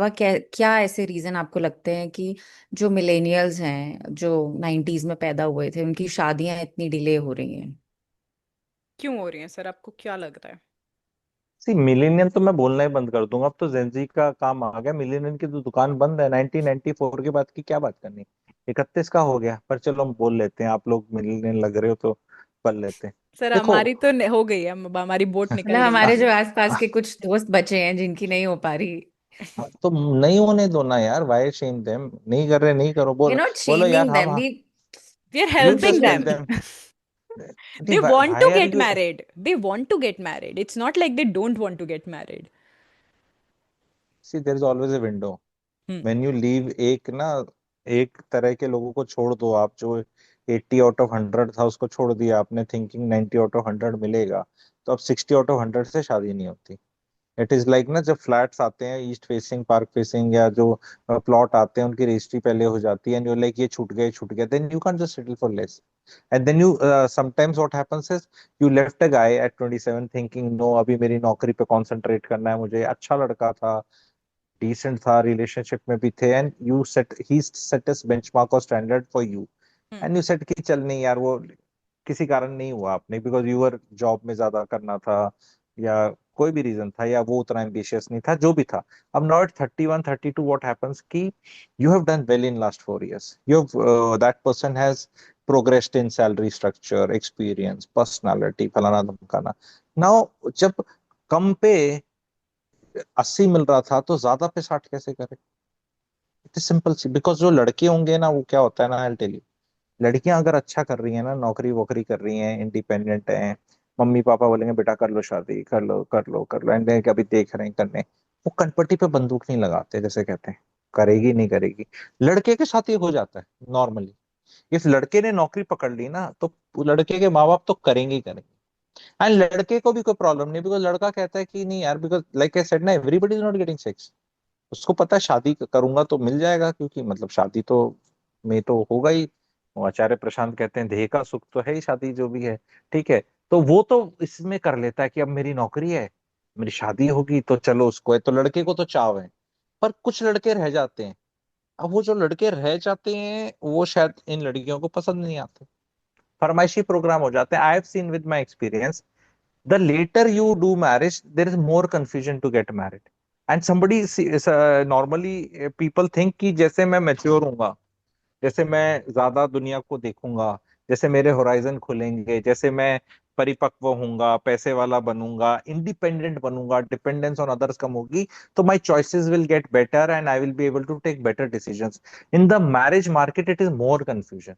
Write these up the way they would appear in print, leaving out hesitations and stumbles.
वह क्या क्या ऐसे रीजन आपको लगते हैं कि जो मिलेनियल्स हैं जो 90s में पैदा हुए थे उनकी शादियां इतनी डिले हो रही हैं? क्यों हो रही है सर? आपको क्या लग रहा है? सी मिलेनियल तो मैं बोलना ही बंद कर दूंगा। अब तो जेंजी का काम आ गया। मिलेनियल की तो दुकान बंद है। 1994 के बाद की क्या बात करनी। 31 का हो गया, पर चलो हम बोल लेते हैं। आप लोग मिलेनियल लग रहे हो तो बोल लेते हैं। सर देखो, हमारी तो हो गई है, हमारी बोट मतलब निकल गई हमारे थी। जो आसपास के कुछ दोस्त बचे हैं जिनकी नहीं हो पा रही। तो नहीं होने दो ना यार। Why shame them? नहीं कर रहे, नहीं करो। वी बोलो नॉट बोलो यार, शेमिंग हम them, we we are you helping just tell them. Them. They want to why are get you? Married, they want to get married, it's not like they don't want to get married. See there is always a window hmm. When you leave. एक ना, एक तरह के लोगों को छोड़ दो आप, जो 80 आउट ऑफ 100 था उसको छोड़ दिया आपने, थिंकिंग 90 आउट ऑफ 100 मिलेगा। तो अब 60 आउट ऑफ 100 से शादी नहीं होती। इट इज लाइक ना, जब फ्लैट्स आते हैं ईस्ट फेसिंग, पार्क फेसिंग, या जो प्लॉट आते हैं उनकी रजिस्ट्री पहले हो जाती है, एंड यू लाइक ये छूट गए, छूट गया, then you can just settle for less. And then you sometimes what happens is, you left a guy at 27 thinking no, अभी मेरी नौकरी पे कंसंट्रेट करना है मुझे, अच्छा लड़का था, डिसेंट था, रिलेशनशिप में भी थे, and you set he set us benchmark और standard for you. Hmm. And you set कि चल नहीं यार, वो किसी कारण नहीं हुआ, आपने बिकॉज यूर जॉब में ज्यादा करना था, या कोई भी रीजन था, या वो उतना एम्बिशियस नहीं था, जो भी था। अब नाउ एट 31 32 व्हाट हैपेंस कि you have done well in last 4 years, you have that person has progressed in salary structure, experience, personality, फलाना धमकाना। नाउ जब कम पे 80 मिल रहा था, तो ज्यादा पे 60 कैसे करे? इतनी सिंपल सी, बिकॉज जो लड़के होंगे ना, वो क्या होता है ना, आई टेल यू, लड़कियां अगर अच्छा कर रही हैं ना, नौकरी वोकरी कर रही हैं, इंडिपेंडेंट हैं, मम्मी पापा बोलेंगे बेटा कर लो शादी, कर लो कर लो कर लो, एंड अभी देख रहे हैं करने, वो कनपट्टी पे बंदूक नहीं लगाते, जैसे कहते हैं करेगी नहीं करेगी। लड़के के साथ ये हो जाता है नॉर्मली। इस लड़के ने नौकरी पकड़ ली ना, तो लड़के के माँ बाप तो करेंगे ही करेंगे। एंड लड़के को भी कोई प्रॉब्लम नहीं, बिकॉज लड़का कहता है कि नहीं यार, बिकॉज लाइक आई सेड ना, everybody is not getting sex. उसको पता है शादी करूंगा तो मिल जाएगा, क्योंकि मतलब शादी तो में तो होगा ही। वो आचार्य प्रशांत कहते हैं देह का सुख तो है ही शादी, जो भी है। ठीक है, तो वो तो इसमें कर लेता है कि अब मेरी नौकरी है, मेरी शादी होगी, तो चलो उसको है, तो लड़के को तो चाव है। पर कुछ लड़के रह जाते हैं। अब वो जो लड़के रह जाते हैं, वो शायद इन लड़कियों को पसंद नहीं आते, फरमाइशी प्रोग्राम हो जाते हैं। आई have seen with my experience, the later you do marriage, there is more confusion to get married. And somebody normally people think कि जैसे मैं मैच्योर हूंगा, जैसे मैं ज्यादा दुनिया को देखूंगा, जैसे मेरे होराइजन खुलेंगे, जैसे मैं परिपक्व होऊंगा, पैसे वाला बनूंगा, इंडिपेंडेंट बनूंगा, डिपेंडेंस ऑन अदर्स कम होगी, तो my choices will get better and I will be able to take better decisions. In the marriage market it is more confusion.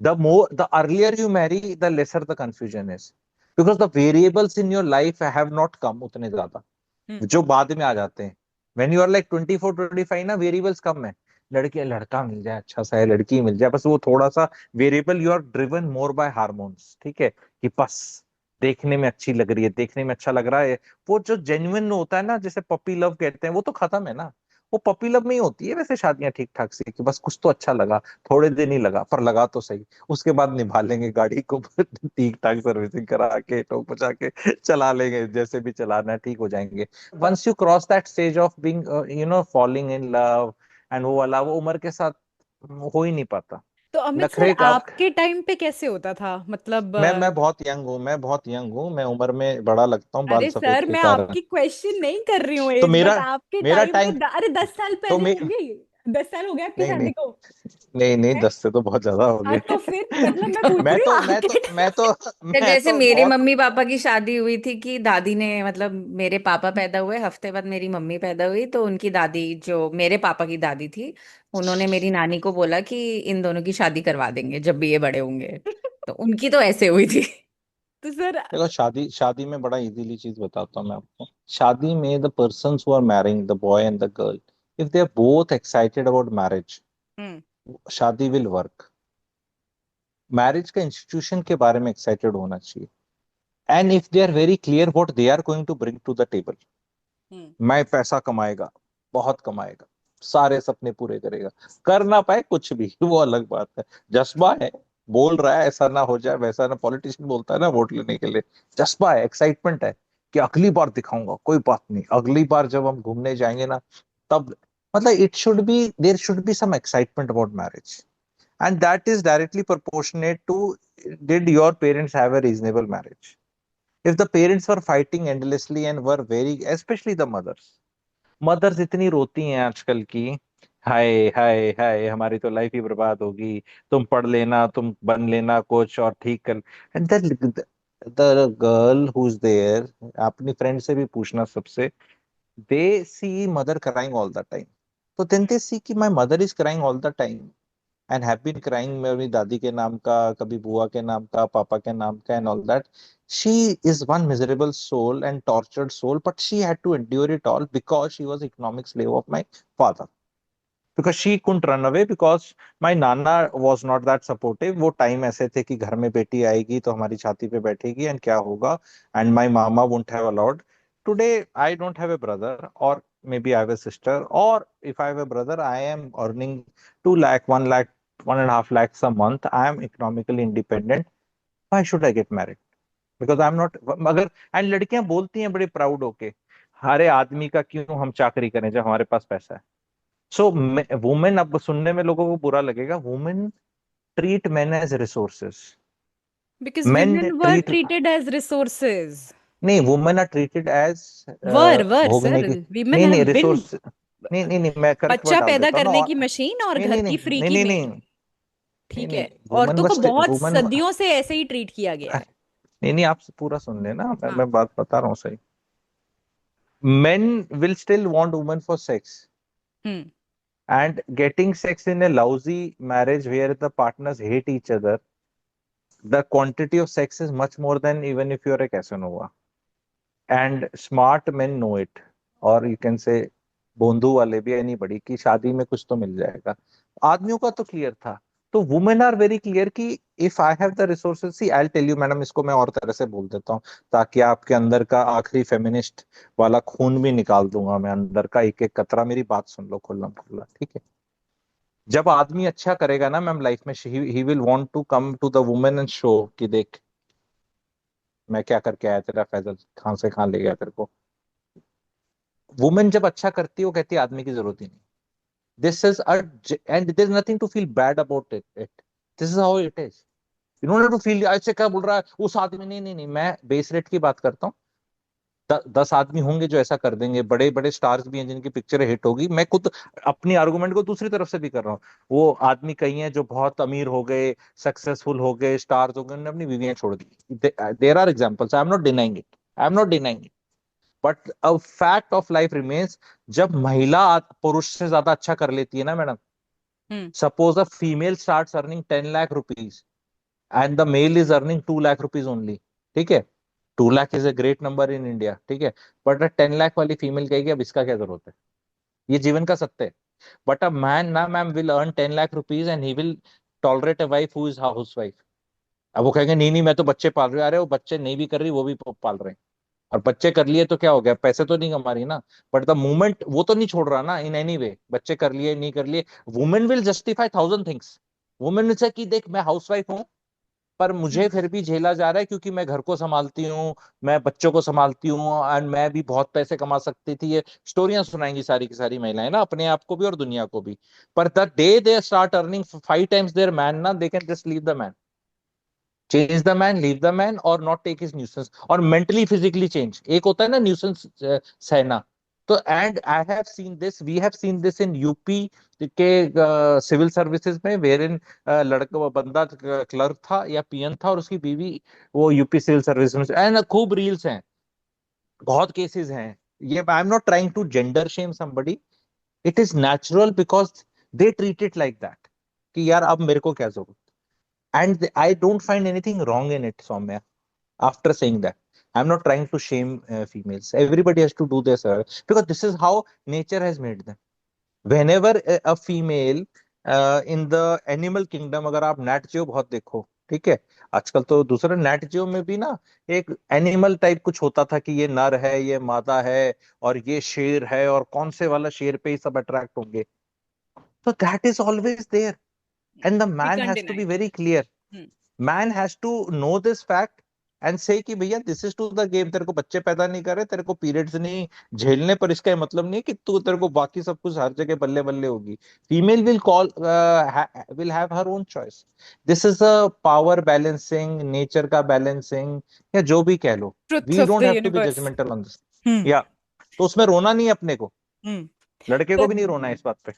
The earlier you marry, the lesser the confusion is, because the variables in your life have not come उतने ज्यादा, हम्म। जो बाद में आ जाते हैं। when you are like 24 25 ना, variables कम है। लड़के लड़का मिल जाए अच्छा सा है, लड़की मिल जाए, बस वो थोड़ा सा variable, you are driven more by hormones. ठीक है, कि बस देखने में अच्छी लग रही है, देखने में अच्छा लग रहा है, वो जो जेन्युइन होता है ना, जैसे पपी लव कहते हैं, वो तो खत्म है ना। वो पपी लव में ही होती है वैसे शादियां ठीक ठाक सी, कि बस कुछ तो अच्छा लगा, थोड़े दिन ही लगा, पर लगा तो सही। उसके बाद निभा लेंगे गाड़ी को ठीक ठाक सर्विसिंग करा के, ठोक बचा के चला लेंगे, जैसे भी चलाना है, ठीक हो जाएंगे। Once you cross that stage of being falling in love, and वो वाला, वो उम्र के साथ हो ही नहीं पाता। तो अमित सर, नखरे का आपके टाइम पे कैसे होता था? मतलब मैं बहुत यंग हूँ, मैं बहुत यंग हूँ, मैं उम्र में बड़ा लगता हूँ बाल अरे सफेद सर, के मैं कारण। आपकी क्वेश्चन नहीं कर रही हूँ तो एज, बट मेरा आपके मेरा टाइम पे टाइम अरे 10 साल तो पहले होंगे। 10 साल हो गए आपकी नहीं नहीं शादी को? नहीं नहीं, हैं? 10 से तो बहुत ज्यादा हो हाँ, गए। तो फिर मतलब मैं तो पूछ मैं रही हूँ तो मैं तो आपके मैं टाइम। तो तो मैं जैसे तो मेरे बहुत। मम्मी पापा की शादी हुई थी कि दादी ने मतलब मेरे पापा पैदा हुए हफ्ते बाद मेरी मम्मी पैदा हुई, तो उनकी दादी जो मेरे पापा की दादी थी, उन्होंने मेरी नानी को बोला कि इन दोनों की शादी करवा देंगे जब भी ये बड़े होंगे। तो उनकी तो ऐसे हुई थी। तो सर। देखो, शादी शादी में बड़ा इजीली चीज बताता हूँ मैं आपको। शादी में the persons who are marrying, the boy and the girl, if they are both excited about marriage, hmm. शादी विल वर्क। मैरिज का इंस्टीट्यूशन के बारे में एक्साइटेड होना चाहिए। And if they are very clear what they are going to bring to the table, hmm. मैं पैसा कमाएगा, बहुत कमाएगा, सारे सपने पूरे करेगा, कर ना पाए कुछ भी वो अलग बात है। जज्बा है, बोल रहा है, ऐसा ना हो जाए वैसा ना, पॉलिटिशियन बोलता है ना वोट लेने के लिए। जज्बा है, एक्साइटमेंट है कि अगली बार दिखाऊंगा, कोई बात नहीं, अगली बार जब हम घूमने जाएंगे ना, तब मतलब there should be some excitement about marriage, and that is directly proportionate to, did your parents have a reasonable marriage? If the parents were fighting endlessly and were very, especially the mothers इतनी रोती हैं आजकल की, हाय हाय हाय हमारी तो life ही बर्बाद होगी, तुम पढ़ लेना, तुम बन लेना कुछ और ठीक कर। And the girl who is there, अपनी फ्रेंड से भी पूछना सबसे, they see mother crying all the time. So then they see कि my mother is crying all the time and have been crying, मेरी दादी के नाम का, कभी बुआ के नाम का, पापा के नाम का and all that. She is one miserable soul and tortured soul, but she had to endure it all because she was economic slave of my father. Because she couldn't run away because my nana was not that supportive. वो time ऐसे थे कि घर में बेटी आएगी तो हमारी छाती पे बैठेगी एंड क्या होगा, and my mama wouldn't have allowed. Today I don't have a brother, or maybe I have a sister, or if I have a brother, I am earning 2 lakh, 1 lakh, 1.5 lakhs a month. I am economically independent. Why should I get married? Because I'm not, मगर and लड़कियां बोलती हैं बड़े proud होके, हरे आदमी का क्यों हम चाकरी करें जब हमारे पास पैसा है। सो वुमेन, अब सुनने में लोगों को बुरा लगेगा, women treat men as resources. Because men women were treat, treated as resources. नहीं, women are treated as Were, sir. भोगने की। Women नहीं नहीं, have been रिसोर्स, नहीं नहीं नहीं, मैं करेक्ट वर्ड बच्चा डाल पैदा देता हूँ ना, करने और की मशीन और नहीं घर नहीं की नहीं फ्री नहीं की नहीं मेड। नहीं नहीं ठीक नहीं, है। वुमेन औरतों को मस्ट, बहुत वुमेन, सदियों से ऐसे ही ट्रीट किया गया है। नहीं नहीं, आप पूरा सुन लेना, हाँ। मैं बात बता रहा हूँ सही। Men will still want women for sex, hmm. and getting sex in a lousy marriage where the partners hate each other, the quantity of sex is much more than even if you're a Casanova. And smart men know it, और you can say बोंधू वाले भी, नहीं बड़ी की शादी में कुछ तो मिल जाएगा। आदमियों का तो क्लियर था। तो वुमेन आर वेरी क्लियर कि if I have the resources, see I tell you madam, इसको मैं और तरह से बोल देता हूँ ताकि आपके अंदर का आखिरी फेमिनिस्ट वाला खून भी निकाल दूंगा मैं, अंदर का एक एक कतरा। मेरी बात सुन लो खुल्लम खुल्ला, ठीक है? जब आदमी अच्छा करेगा ना मैम लाइफ में, he will want to come to the women and show कि देख मैं क्या करके आया, तेरा फैजल खान से खान ले गया तेरे को। वुमेन जब अच्छा करती है वो कहती है आदमी की जरूरत ही नहीं। This is a, and there is nothing to feel bad about it, this is how it is. You don't have to feel ऐसे क्या बोल रहा है उस आदमी, नहीं नहीं नहीं, मैं बेस रेट की बात करता हूँ। 10 आदमी होंगे जो ऐसा कर देंगे, बड़े बड़े स्टार्स भी हैं जिनकी पिक्चर हिट होगी। मैं खुद अपनी आर्गुमेंट को दूसरी तरफ से भी कर रहा हूँ। वो आदमी कई हैं जो बहुत अमीर हो गए, सक्सेसफुल हो गए, स्टार्स हो गए, उन्होंने अपनी बीवियां छोड़ दी। There are examples, I am not denying it, I am not denying, but a fact of life remains, जब महिला पुरुष से ज्यादा अच्छा कर लेती है ना madam, hmm. Suppose a female starts earning 10 lakh rupees and the male is earning 2 lakh rupees only, ठीक है? 2 lakh is a great number in India, ठीक है? बट 10 लाख वाली फीमेल कहेगी अब इसका क्या जरूरत है। ये जीवन का सत्य है। बट अ मैन ना ma'am will earn 10 lakh rupees and he will tolerate a wife who is house wife. अब वो कहेंगे नहीं नहीं मैं तो बच्चे पाल रही हूँ, अरे वो बच्चे नहीं भी कर रही, वो भी पाल रहे हैं। और बच्चे कर लिए तो क्या हो गया, पैसे तो नहीं कमा रही ना, बट द मोमेंट वो तो नहीं छोड़ रहा ना इन एनी वे, बच्चे कर लिए नहीं कर लिए। Women will justify 1000 things. Women will say कि देख मैं हाउसवाइफ हूँ पर मुझे हम्म। फिर भी झेला जा रहा है क्योंकि मैं घर को संभालती हूँ, मैं बच्चों को संभालती हूँ, एंड मैं भी बहुत पैसे कमा सकती थी। ये स्टोरियां सुनाएंगी सारी की सारी महिलाएं ना, अपने आप को भी और दुनिया को भी। पर the day they start earning 5 times their man ना, they can just leave the man, change the man, leave the man, और नॉट टेक हिज न्यूसेंस, और मेंटली फिजिकली चेंज। एक होता है ना न्यूसेंस सहना। तो and I have seen this, we have seen this in UP के सिविल सर्विसेज में, वेर इन लड़का, वो बंदा क्लर्क था या पीएन था और उसकी बीवी वो यूपी सिविल सर्विस में, एंड खूब रील्स हैं, बहुत केसेस हैं। ये I am not trying to gender shame somebody, it is natural because they treat it like that कि यार अब मेरे को क्या जरूरत। And I don't find anything wrong in it, Soumya. After saying that, I'm not trying to shame females. Everybody has to do this because this is how nature has made them. Whenever a female in the animal kingdom, अगर आप net जियो बहुत देखो, ठीक है? आजकल तो दूसरा net जियो में भी ना एक एनिमल टाइप कुछ होता था कि ये नर है, ये मादा है, और ये शेर है, और कौन से वाला शेर पे ही सब अट्रैक्ट होंगे। तो that is always there, and the We man can't has to deny be it. Very clear, Hmm. man has to know this fact and say कि भैया this is to the game, तेरे को बच्चे पैदा नहीं करे, तेरे को पीरियड्स नहीं झेलने, पर इसका ये मतलब नहीं है कि तू, तेरे को बाकी सब कुछ हर जगह बल्ले बल्ले होगी। Female will call, will have her own choice. This is a power balancing, nature का बैलेंसिंग, या जो भी कह लो। Truth we of don't the have to be universe. Judgemental on this. Hmm. या तो उसमें रोना नहीं है अपने को, Hmm. लड़के So को भी नहीं रोना है इस बात पे।